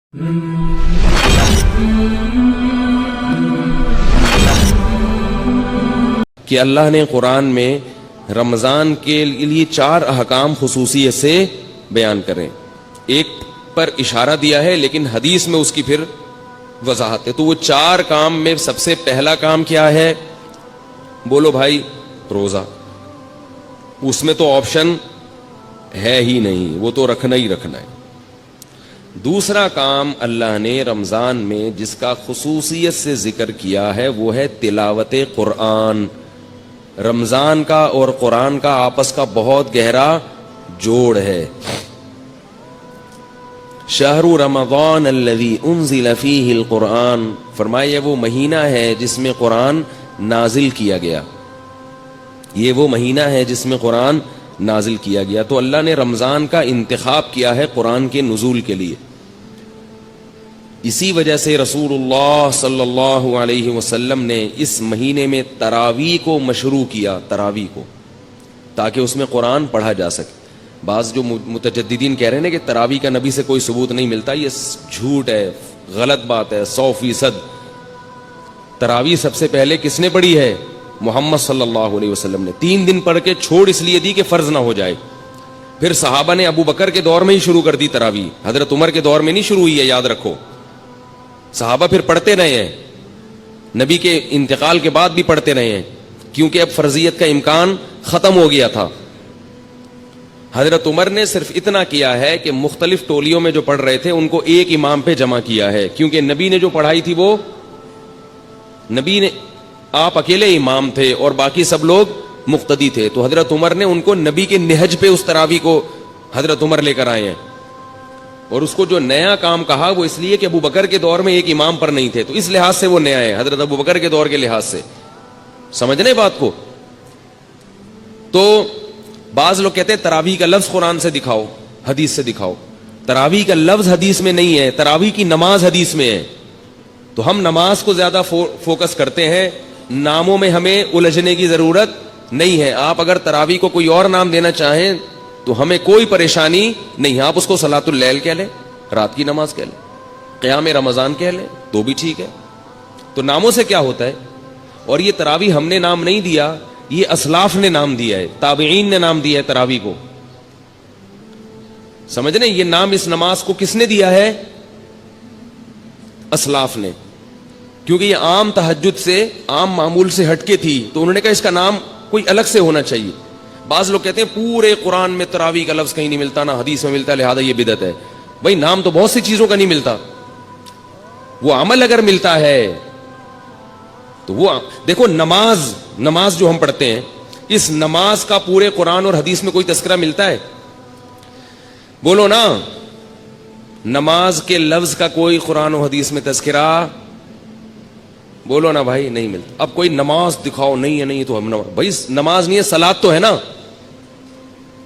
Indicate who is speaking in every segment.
Speaker 1: کہ اللہ نے قرآن میں رمضان کے لیے 4 احکام خصوصیت سے بیان کریں. ایک پر اشارہ دیا ہے لیکن حدیث میں اس کی پھر وضاحت ہے. تو وہ 4 کام میں سب سے پہلا کام کیا ہے؟ بولو بھائی، روزہ. اس میں تو آپشن ہے ہی نہیں، وہ تو رکھنا ہی رکھنا ہے. دوسرا کام اللہ نے رمضان میں جس کا خصوصیت سے ذکر کیا ہے وہ ہے تلاوت قرآن. رمضان کا اور قرآن کا آپس کا بہت گہرا جوڑ ہے. شہر رمضان الذی انزل فیہ القرآن، فرمایا یہ وہ مہینہ ہے جس میں قرآن نازل کیا گیا. یہ وہ مہینہ ہے جس میں قرآن نازل کیا گیا. تو اللہ نے رمضان کا انتخاب کیا ہے قرآن کے نزول کے لیے. اسی وجہ سے رسول اللہ صلی اللہ علیہ وسلم نے اس مہینے میں تراویح کو مشروع کیا، تراویح کو، تاکہ اس میں قرآن پڑھا جا سکے. بعض جو متجددین کہہ رہے ہیں کہ تراویح کا نبی سے کوئی ثبوت نہیں ملتا، یہ جھوٹ ہے، غلط بات ہے 100%. تراویح سب سے پہلے کس نے پڑھی ہے؟ محمد صلی اللہ علیہ وسلم نے. 3 دن پڑھ کے چھوڑ اس لیے دی کہ فرض نہ ہو جائے. پھر صحابہ نے ابو بکر کے دور میں ہی شروع کر دی تراویح، حضرت عمر کے دور میں نہیں شروع ہوئی ہے، یاد رکھو. صحابہ پھر پڑھتے رہے ہیں، نبی کے انتقال کے بعد بھی پڑھتے رہے ہیں، کیونکہ اب فرضیت کا امکان ختم ہو گیا تھا. حضرت عمر نے صرف اتنا کیا ہے کہ مختلف ٹولیوں میں جو پڑھ رہے تھے ان کو ایک امام پہ جمع کیا ہے، کیونکہ نبی نے جو پڑھائی تھی وہ نبی نے، آپ اکیلے امام تھے اور باقی سب لوگ مقتدی تھے. تو حضرت عمر نے ان کو نبی کے نہج پہ اس تراویح کو حضرت عمر لے کر آئے ہیں. اور اس کو جو نیا کام کہا وہ اس لیے کہ ابو بکر کے دور میں ایک امام پر نہیں تھے، تو اس لحاظ سے وہ نیا ہے، حضرت ابو بکر کے دور کے لحاظ سے. سمجھنے بات کو. تو بعض لوگ کہتے ہیں تراویح کا لفظ قرآن سے دکھاؤ، حدیث سے دکھاؤ. تراویح کا لفظ حدیث میں نہیں ہے، تراویح کی نماز حدیث میں ہے. تو ہم نماز کو زیادہ فوکس کرتے ہیں، ناموں میں ہمیں الجھنے کی ضرورت نہیں ہے. آپ اگر تراویح کو کوئی اور نام دینا چاہیں تو ہمیں کوئی پریشانی نہیں. آپ اس کو صلاۃ اللیل کہہ لیں، رات کی نماز کہہ لیں، قیام رمضان کہہ لیں تو بھی ٹھیک ہے. تو ناموں سے کیا ہوتا ہے؟ اور یہ تراویح ہم نے نام نہیں دیا، یہ اسلاف نے نام دیا ہے، تابعین نے نام دیا ہے تراویح کو. سمجھنے یہ نام اس نماز کو کس نے دیا ہے؟ اسلاف نے. کیونکہ یہ عام تہجد سے، عام معمول سے ہٹ کے تھی، تو انہوں نے کہا اس کا نام کوئی الگ سے ہونا چاہیے. بعض لوگ کہتے ہیں پورے قرآن میں تراویح کا لفظ کہیں نہیں ملتا، نہ حدیث میں ملتا، لہذا یہ بدعت ہے. بھائی نام تو بہت سی چیزوں کا نہیں ملتا، وہ عمل اگر ملتا ہے تو وہ دیکھو. نماز جو ہم پڑھتے ہیں، اس نماز کا پورے قرآن اور حدیث میں کوئی تذکرہ ملتا ہے؟ بولو نا. نماز کے لفظ کا کوئی قرآن و حدیث میں تذکرہ، بولو نا بھائی، نہیں ملتا. اب کوئی نماز دکھاؤ، نہیں ہے، نہیں تو ہم بھائی نماز نہیں ہے، صلاۃ تو ہے نا.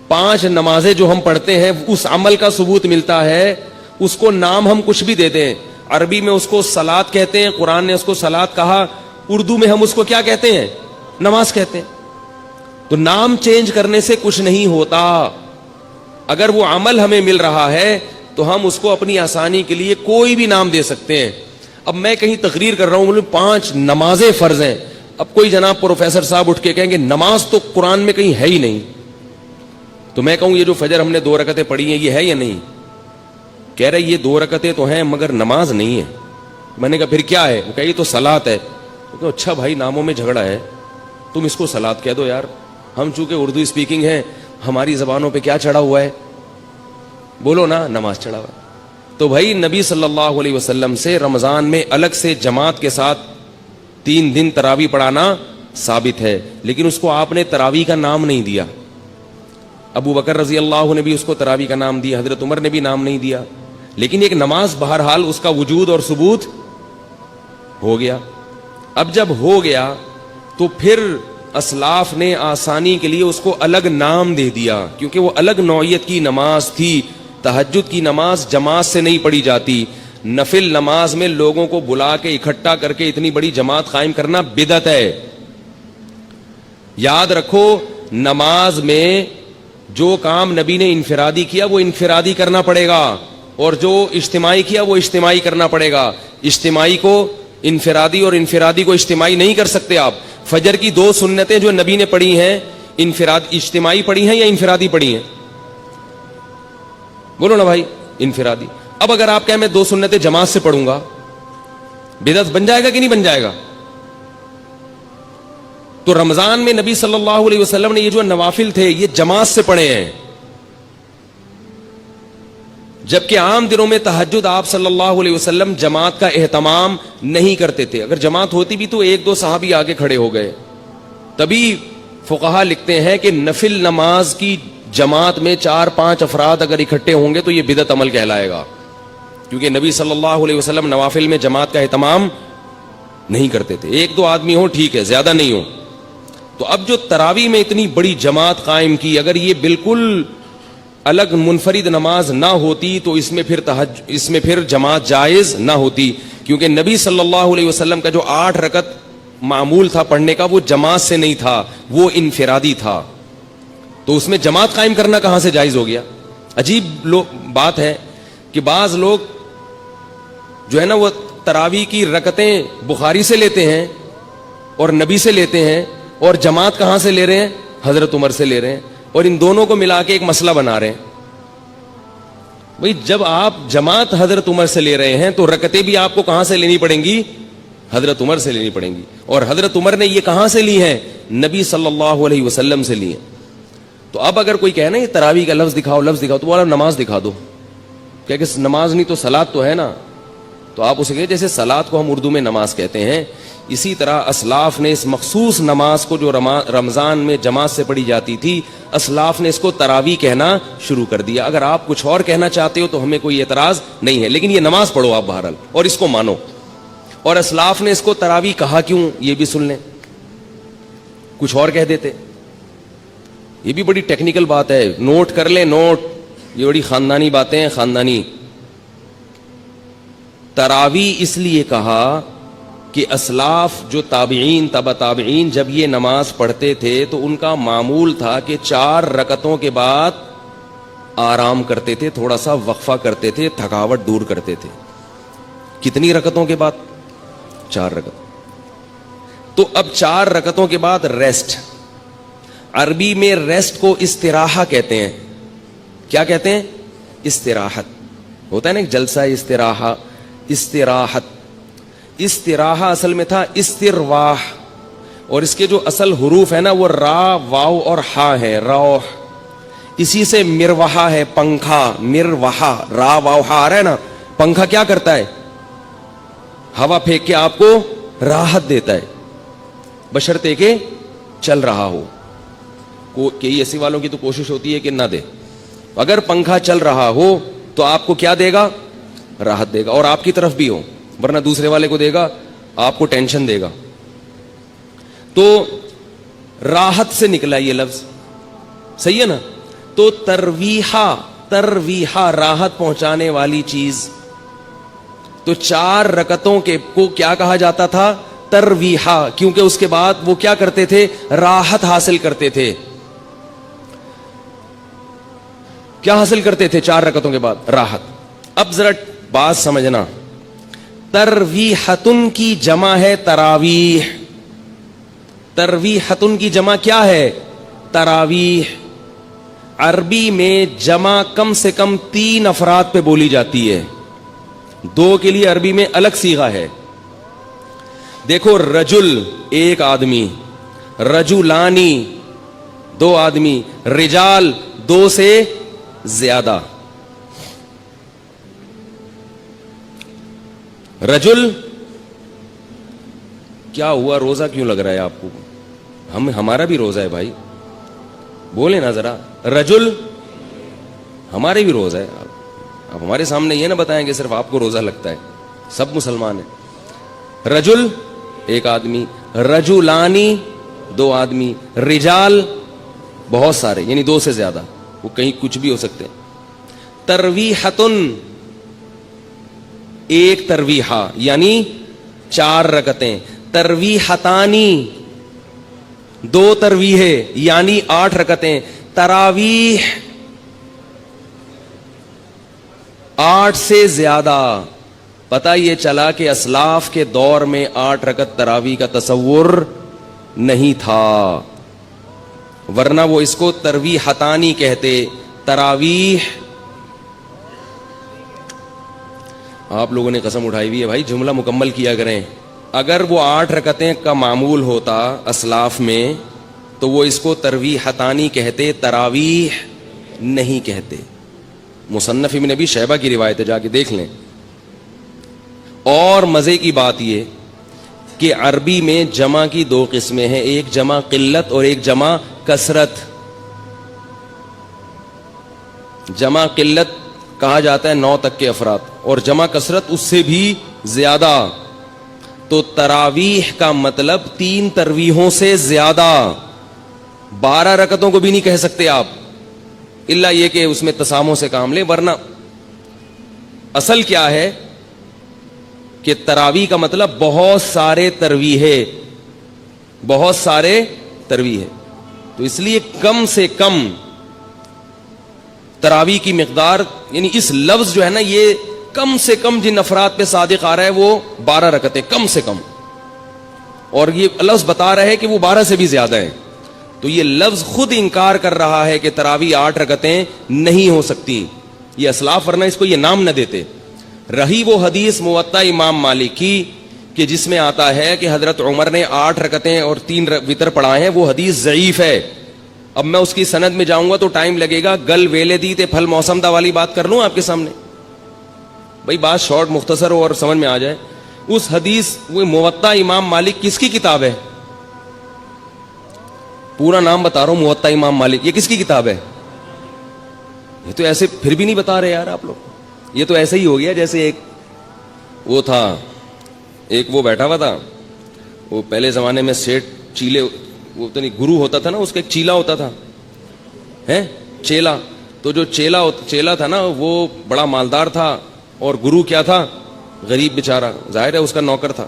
Speaker 1: 5 نمازیں جو ہم پڑھتے ہیں اس عمل کا ثبوت ملتا ہے. اس کو نام ہم کچھ بھی دیتے ہیں، عربی میں اس کو صلاۃ کہتے ہیں، قرآن نے اس کو صلاۃ کہا، اردو میں ہم اس کو کیا کہتے ہیں؟ نماز کہتے ہیں. تو نام چینج کرنے سے کچھ نہیں ہوتا. اگر وہ عمل ہمیں مل رہا ہے تو ہم اس کو اپنی آسانی کے لیے کوئی بھی نام دے سکتے ہیں. اب میں کہیں تقریر کر رہا ہوں، 5 نمازیں فرض ہیں. اب کوئی جناب پروفیسر صاحب اٹھ کے کہیں گے نماز تو قرآن میں کہیں ہے ہی نہیں، تو میں کہوں یہ جو فجر ہم نے 2 رکعتیں پڑھی ہیں یہ ہے یا نہیں؟ کہہ رہے یہ 2 رکعتیں تو ہیں مگر نماز نہیں ہے. میں نے کہا پھر کیا ہے؟ وہ کہا یہ تو صلاۃ ہے. تو اچھا بھائی ناموں میں جھگڑا ہے، تم اس کو صلاۃ کہہ دو یار. ہم چونکہ اردو اسپیکنگ ہیں، ہماری زبانوں پہ کیا چڑھا ہوا ہے؟ بولو نا، نماز چڑھا ہوا ہے. تو بھائی نبی صلی اللہ علیہ وسلم سے رمضان میں الگ سے جماعت کے ساتھ 3 دن تراویح پڑھانا ثابت ہے، لیکن اس کو آپ نے تراویح کا نام نہیں دیا. ابو بکر رضی اللہ نے بھی اس کو تراویح کا نام دیا، حضرت عمر نے بھی نام نہیں دیا. لیکن ایک نماز بہرحال اس کا وجود اور ثبوت ہو گیا. اب جب ہو گیا تو پھر اسلاف نے آسانی کے لیے اس کو الگ نام دے دیا، کیونکہ وہ الگ نوعیت کی نماز تھی. تہجد کی نماز جماعت سے نہیں پڑھی جاتی. نفل نماز میں لوگوں کو بلا کے اکٹھا کر کے اتنی بڑی جماعت قائم کرنا بدعت ہے. یاد رکھو، نماز میں جو کام نبی نے انفرادی کیا وہ انفرادی کرنا پڑے گا. اور جو اجتماعی کیا وہ اجتماعی کرنا پڑے گا. اجتماعی کو انفرادی اور انفرادی کو اجتماعی نہیں کر سکتے آپ. فجر کی 2 سنتیں جو نبی نے پڑھی ہیں اجتماعی پڑھی ہیں یا انفرادی پڑھی ہیں؟ بولو نا بھائی, انفرادی. اب اگر آپ کہیں میں 2 سنتیں جماعت سے پڑھوں گا, بدعت بن جائے گا کہ نہیں بن جائے گا؟ تو رمضان میں نبی صلی اللہ علیہ وسلم نے یہ جو نوافل تھے یہ جماعت سے پڑھے ہیں, جبکہ عام دنوں میں تہجد آپ صلی اللہ علیہ وسلم جماعت کا اہتمام نہیں کرتے تھے. اگر جماعت ہوتی بھی تو 1-2 صحابی آگے کھڑے ہو گئے. تبھی فقہا لکھتے ہیں کہ نفل نماز کی جماعت میں 4-5 افراد اگر اکٹھے ہوں گے تو یہ بدعت عمل کہلائے گا, کیونکہ نبی صلی اللہ علیہ وسلم نوافل میں جماعت کا اہتمام نہیں کرتے تھے. 1-2 آدمی ہو ٹھیک ہے, زیادہ نہیں ہو. تو اب جو تراویح میں اتنی بڑی جماعت قائم کی, اگر یہ بالکل الگ منفرد نماز نہ ہوتی تو اس میں پھر جماعت جائز نہ ہوتی, کیونکہ نبی صلی اللہ علیہ وسلم کا جو 8 رکعت معمول تھا پڑھنے کا وہ جماعت سے نہیں تھا, وہ انفرادی تھا. تو اس میں جماعت قائم کرنا کہاں سے جائز ہو گیا؟ عجیب بات ہے کہ بعض لوگ جو ہے نا وہ تراویح کی رکعتیں بخاری سے لیتے ہیں اور نبی سے لیتے ہیں, اور جماعت کہاں سے لے رہے ہیں؟ حضرت عمر سے لے رہے ہیں, اور ان دونوں کو ملا کے ایک مسئلہ بنا رہے ہیں. بھئی جب آپ جماعت حضرت عمر سے لے رہے ہیں تو رکعتیں بھی آپ کو کہاں سے لینی پڑیں گی؟ حضرت عمر سے لینی پڑیں گی. اور حضرت عمر نے یہ کہاں سے لی ہیں؟ نبی صلی اللہ علیہ وسلم سے لی ہیں. تو اب اگر کوئی کہے نا یہ تراویح کا لفظ دکھاؤ تو بولا نماز دکھا دو. کہ نماز نہیں تو صلاۃ تو ہے نا. تو آپ اسے کہیں جیسے صلاۃ کو ہم اردو میں نماز کہتے ہیں, اسی طرح اسلاف نے اس مخصوص نماز کو جو رمضان میں جماعت سے پڑھی جاتی تھی, اسلاف نے اس کو تراویح کہنا شروع کر دیا. اگر آپ کچھ اور کہنا چاہتے ہو تو ہمیں کوئی اعتراض نہیں ہے, لیکن یہ نماز پڑھو آپ بہرحال اور اس کو مانو. اور اسلاف نے اس کو تراویح کہا کیوں یہ بھی سن لیں, کچھ اور کہہ دیتے. یہ بھی بڑی ٹیکنیکل بات ہے, نوٹ کر لیں, نوٹ, یہ بڑی خاندانی باتیں ہیں, خاندانی. تراویح اس لیے کہا کہ اسلاف جو تابعین تبع تابعین جب یہ نماز پڑھتے تھے تو ان کا معمول تھا کہ 4 رکعتوں کے بعد آرام کرتے تھے, تھوڑا سا وقفہ کرتے تھے, تھکاوٹ دور کرتے تھے. کتنی رکعتوں کے بعد؟ 4 رکعت. تو اب 4 رکعتوں کے بعد ریسٹ. عربی میں ریسٹ کو استراحہ کہتے ہیں. کیا کہتے ہیں؟ استراحت. ہوتا ہے نا ایک جلسہ استراحہ, استراحت. استراحہ اصل میں تھا استرواح, اور اس کے جو اصل حروف ہے نا وہ را, واو اور ہا ہے, روح. اسی سے مروحہ ہے, پنکھا, مروحہ, را واو ہا آ رہا ہے نا. پنکھا کیا کرتا ہے؟ ہوا پھینک کے آپ کو راحت دیتا ہے, بشرطے کہ چل رہا ہو. کئی ایسی والوں کی تو کوشش ہوتی ہے کہ نہ دے. اگر پنکھا چل رہا ہو تو آپ کو کیا دے گا؟ راحت دے گا, اور آپ کی طرف بھی ہو, ورنہ دوسرے والے کو دے گا, آپ کو ٹینشن دے گا. تو راحت سے نکلا یہ لفظ, صحیح ہے نا. تو ترویحہ, ترویحہ راحت پہنچانے والی چیز. تو 4 رکعتوں کے کو کیا کہا جاتا تھا؟ ترویحہ, کیونکہ اس کے بعد وہ کیا کرتے تھے؟ راحت حاصل کرتے تھے. کیا حاصل کرتے تھے 4 رکعتوں کے بعد؟ راحت. اب ذرا بات سمجھنا, ترویحتن کی جمع ہے تراویح. ترویحتن کی جمع کیا ہے؟ تراویح. عربی میں جمع کم سے کم 3 افراد پہ بولی جاتی ہے. 2 کے لیے عربی میں الگ صیغہ ہے. دیکھو, رجل 1 آدمی, رجلانی 2 آدمی, رجال 2 سے زیادہ. رجل کیا ہوا, روزہ کیوں لگ رہا ہے آپ کو؟ ہمارا بھی روزہ ہے بھائی, بولے نا ذرا. رجل ہمارے بھی روزہ ہے. اب ہمارے سامنے یہ نہ بتائیں کہ صرف آپ کو روزہ لگتا ہے, سب مسلمان ہیں. رجل 1 آدمی, رجلانی 2 آدمی, رجال بہت سارے, یعنی 2 سے زیادہ, وہ کہیں کچھ بھی ہو سکتے. ترویحتن 1 ترویحہ یعنی 4 رکعتیں. ترویحتانی 2 ترویحیں یعنی 8 رکعتیں. تراویح 8 سے زیادہ. پتہ یہ چلا کہ اسلاف کے دور میں 8 رکعت تراویح کا تصور نہیں تھا, ورنہ وہ اس کو ترویحتانی کہتے. تراویح, آپ لوگوں نے قسم اٹھائی ہوئی ہے بھائی جملہ مکمل کیا کریں. اگر وہ 8 رکعتیں کا معمول ہوتا اسلاف میں تو وہ اس کو ترویحتانی کہتے, تراویح نہیں کہتے. مصنف ابن ابی شیبہ کی روایت ہے, جا کے دیکھ لیں. اور مزے کی بات یہ کہ عربی میں جمع کی 2 قسمیں ہیں, ایک جمع قلت اور ایک جمع کثرت. جمع قلت کہا جاتا ہے 9 تک کے افراد, اور جمع کثرت اس سے بھی زیادہ. تو تراویح کا مطلب 3 تراویحوں سے زیادہ. 12 رکعتوں کو بھی نہیں کہہ سکتے آپ, الا یہ کہ اس میں تساموں سے کام لیں, ورنہ اصل کیا ہے کہ تراویح کا مطلب بہت سارے تراویح, بہت سارے تراویح. تو اس لیے کم سے کم تراویح کی مقدار, یعنی اس لفظ جو ہے نا, یہ کم سے کم جن افراد پہ صادق آ رہا ہے وہ 12 رکعتیں کم سے کم, اور یہ لفظ بتا رہا ہے کہ وہ 12 سے بھی زیادہ ہے. تو یہ لفظ خود انکار کر رہا ہے کہ تراویح 8 رکعتیں نہیں ہو سکتی. یہ اسلاف, ورنہ اس کو یہ نام نہ دیتے. رہی وہ حدیث موطا امام مالک کی کہ جس میں آتا ہے کہ حضرت عمر نے 8 رکعتیں اور 3 وتر پڑھائے ہیں, وہ حدیث ضعیف ہے. اب میں اس کی سند میں جاؤں گا تو ٹائم لگے گا. گل ویلے دی تے پھل موسم دا والی بات کر لوں آپ کے سامنے, بھائی بات شارٹ مختصر ہو اور سمجھ میں آ جائے. اس حدیث وہ موطا امام مالک کس کی کتاب ہے؟ پورا نام بتا رہا ہوں, موطا امام مالک. یہ کس کی کتاب ہے؟ یہ تو ایسے پھر بھی نہیں بتا رہے یار آپ لوگ. یہ تو ایسے ہی ہو گیا جیسے ایک وہ تھا, ایک وہ بیٹھا ہوا تھا, وہ پہلے زمانے میں سیٹ چیلے, وہ تو نہیں گرو ہوتا تھا نا, اس کا ایک چیلا ہوتا تھا, ہے چیلا. تو جو چیلا تھا نا وہ بڑا مالدار تھا, اور گرو کیا تھا؟ غریب بیچارہ, ظاہر ہے اس کا نوکر تھا.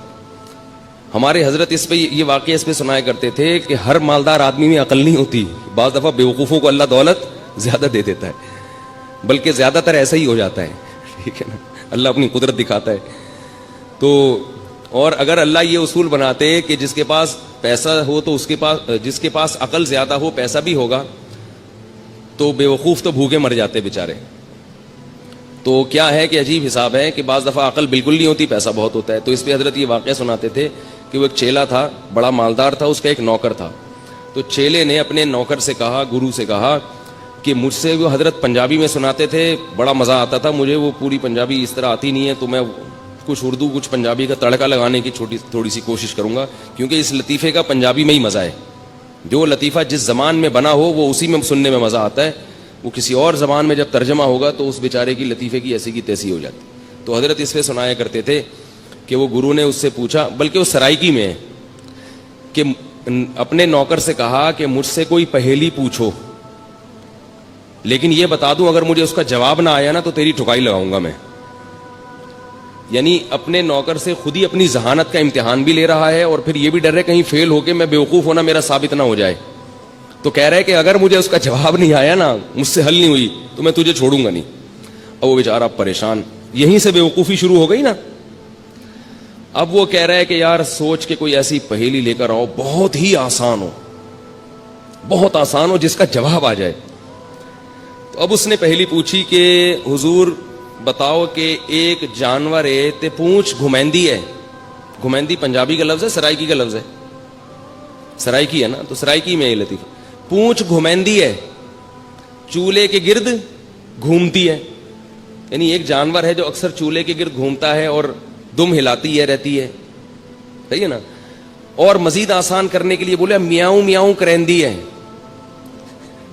Speaker 1: ہمارے حضرت اس پہ یہ واقعہ اس پہ سنایا کرتے تھے کہ ہر مالدار آدمی میں عقل نہیں ہوتی. بعض دفعہ بیوقوفوں کو اللہ دولت زیادہ دے دیتا ہے, بلکہ زیادہ تر ایسا ہی ہو جاتا ہے, ٹھیک ہے نا, اللہ اپنی قدرت دکھاتا ہے. تو اور اگر اللہ یہ اصول بناتے کہ جس کے پاس پیسہ ہو تو اس کے پاس, جس کے پاس عقل زیادہ ہو پیسہ بھی ہوگا, تو بیوقوف تو بھوکے مر جاتے بیچارے. تو کیا ہے کہ عجیب حساب ہے کہ بعض دفعہ عقل بالکل نہیں ہوتی, پیسہ بہت ہوتا ہے. تو اس پہ حضرت یہ واقعہ سناتے تھے کہ وہ ایک چیلا تھا, بڑا مالدار تھا, اس کا ایک نوکر تھا. تو چیلے نے اپنے نوکر سے کہا, گرو سے کہا کہ مجھ سے وہ حضرت پنجابی میں سناتے تھے, بڑا مزہ آتا تھا, مجھے وہ پوری پنجابی اس طرح آتی نہیں ہے, تو میں کچھ اردو کچھ پنجابی کا تڑکا لگانے کی تھوڑی سی کوشش کروں گا, کیونکہ اس لطیفے کا پنجابی میں ہی مزہ ہے. جو لطیفہ جس زبان میں بنا ہو وہ اسی میں سننے میں مزہ آتا ہے, وہ کسی اور زبان میں جب ترجمہ ہوگا تو اس بیچارے کی لطیفے کی ایسی کی تیسی ہو جاتی. تو حضرت اس پہ سنایا کرتے تھے کہ وہ گرو نے اس سے پوچھا, بلکہ وہ سرائکی میں ہے, کہ اپنے نوکر سے کہا کہ مجھ سے کوئی پہیلی پوچھو, لیکن یہ بتا دوں اگر مجھے اس کا جواب نہ آیا نا تو تیری ٹھکائی لگاؤں گا میں. یعنی اپنے نوکر سے خود ہی اپنی ذہانت کا امتحان بھی لے رہا ہے, اور پھر یہ بھی ڈر ہے کہیں فیل ہو کے میں بیوقوف ہونا میرا ثابت نہ ہو جائے. تو کہہ رہے کہ اگر مجھے اس کا جواب نہیں آیا نا, مجھ سے حل نہیں ہوئی, تو میں تجھے چھوڑوں گا نہیں. اب وہ بیچارہ پریشان, یہیں سے بیوقوفی شروع ہو گئی نا. اب وہ کہہ رہا ہے کہ یار سوچ کے کوئی ایسی پہیلی لے کر آؤ, بہت ہی آسان ہو, بہت آسان ہو, جس کا جواب آ جائے. تو اب اس نے پہلی پوچھی کہ حضور بتاؤ کہ ایک جانور ہے تے پونچھ گھمیندی ہے. گھمیندی پنجابی کا لفظ ہے, سرائکی کا لفظ ہے, سرائکی ہے نا, تو سرائکی میں یہ لطیفہ. پونچھ گھمیندی ہے, چولہے کے گرد گھومتی ہے. یعنی ایک جانور ہے جو اکثر چولہے کے گرد گھومتا ہے اور دم ہلاتی ہے رہتی ہے, صحیح ہے نا. اور مزید آسان کرنے کے لیے بولے میاؤں میاؤں کرندی ہے.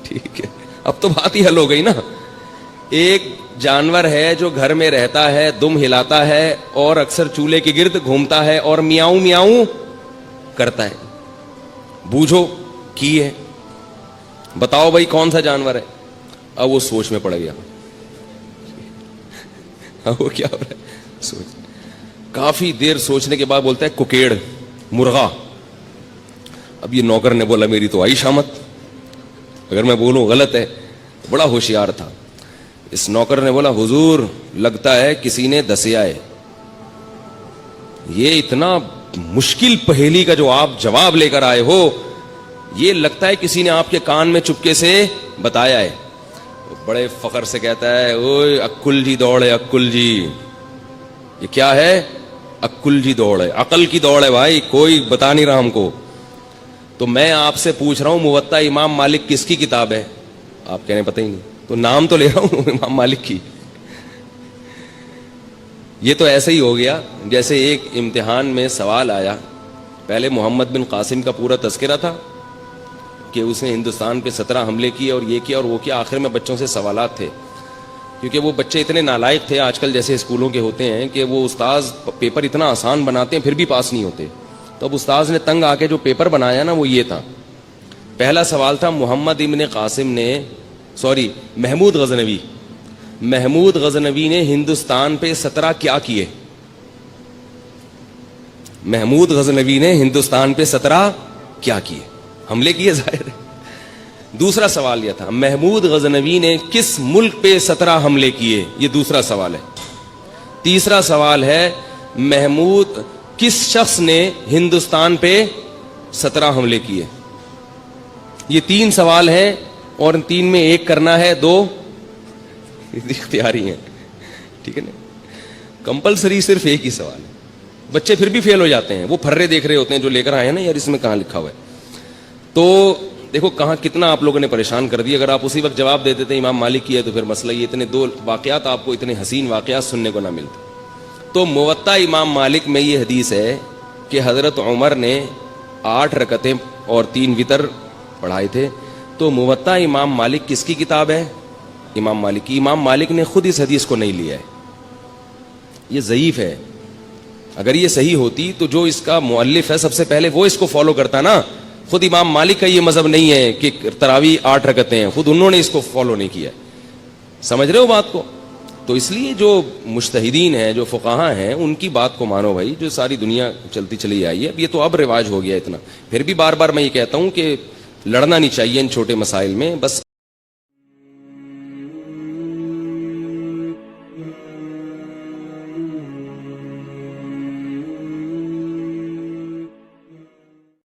Speaker 1: ٹھیک ہے, اب تو بات ہی حل ہو گئی نا. ایک جانور ہے جو گھر میں رہتا ہے, دم ہلاتا ہے اور اکثر چولہے کے گرد گھومتا ہے اور میاؤں میاؤں کرتا ہے. بوجھو کی ہے, بتاؤ بھائی کون سا جانور ہے. اب وہ سوچ میں پڑ گیا. اب وہ کیا ہو رہا ہے, سوچ. کافی دیر سوچنے کے بعد بولتا ہے ککیڑ, مرغا. اب یہ نوکر نے بولا میری تو آئی شامت, اگر میں بولوں غلط ہے. بڑا ہوشیار تھا. اس نوکر نے بولا حضور لگتا ہے کسی نے دسیا ہے. یہ اتنا مشکل پہیلی کا جو آپ جواب لے کر آئے ہو, یہ لگتا ہے کسی نے آپ کے کان میں چپکے سے بتایا ہے. بڑے فخر سے کہتا ہے اوئے عقل جی دوڑ ہے, عقل جی. یہ کیا ہے؟ عقل جی دوڑ ہے, عقل کی دوڑ ہے بھائی, کوئی بتا نہیں رہا ہم کو. تو میں آپ سے پوچھ رہا ہوں موطا امام مالک کس کی کتاب ہے؟ آپ کہنے پتہ ہی نہیں. تو نام تو لے رہا ہوں امام مالک کی. یہ تو ایسے ہی ہو گیا جیسے ایک امتحان میں سوال آیا. پہلے محمد بن قاسم کا پورا تذکرہ تھا کہ اس نے ہندوستان پہ 17 حملے کیے اور یہ کیا اور وہ کیا. آخر میں بچوں سے سوالات تھے, کیونکہ وہ بچے اتنے نالائق تھے, آج کل جیسے اسکولوں کے ہوتے ہیں کہ وہ استاذ پیپر اتنا آسان بناتے ہیں پھر بھی پاس نہیں ہوتے. تو اب استاذ نے تنگ آ کے جو پیپر بنایا نا وہ یہ تھا. پہلا سوال تھا محمد ابن قاسم نے محمود غزنوی نے ہندوستان پہ 17 کیا کیے؟ محمود غزنوی نے ہندوستان پہ 17 کیا کیے؟ حملے کیے ظاہر ہے. دوسرا سوال یہ تھا محمود غزنوی نے کس ملک پہ 17 حملے کیے؟ یہ دوسرا سوال ہے. تیسرا سوال ہے محمود کس شخص نے ہندوستان پہ 17 حملے کیے؟ یہ 3 سوال ہیں اور ان 3 میں ایک کرنا ہے, 2 اختیاری ہیں. ٹھیک ہے نا, کمپلسری صرف ایک ہی سوال ہے. بچے پھر بھی فیل ہو جاتے ہیں, وہ پھرے دیکھ رہے ہوتے ہیں جو لے کر آئے ہیں نا, یار اس میں کہاں لکھا ہوا ہے. تو دیکھو کہاں کتنا آپ لوگوں نے پریشان کر دیا. اگر آپ اسی وقت جواب دے دیتے امام مالک کی ہے تو پھر مسئلہ یہ اتنے 2 واقعات آپ کو اتنے حسین واقعات سننے کو نہ ملتے. تو موطا امام مالک میں یہ حدیث ہے کہ حضرت عمر نے 8 رکعتیں اور 3 وتر پڑھائے تھے. تو موطا امام مالک کس کی کتاب ہے؟ امام مالک کی. امام مالک نے خود اس حدیث کو نہیں لیا ہے, یہ ضعیف ہے. اگر یہ صحیح ہوتی تو جو اس کا مؤلف ہے سب سے پہلے وہ اس کو فالو کرتا نا. خود امام مالک کا یہ مذہب نہیں ہے کہ تراویح 8 رکعتیں ہیں, خود انہوں نے اس کو فالو نہیں کیا. سمجھ رہے ہو بات کو؟ تو اس لیے جو مجتہدین ہیں, جو فقہاء ہیں, ان کی بات کو مانو بھائی, جو ساری دنیا چلتی چلی آئی ہے. اب یہ تو اب رواج ہو گیا اتنا. پھر بھی بار بار میں یہ کہتا ہوں کہ لڑنا نہیں چاہیے ان چھوٹے مسائل میں. بس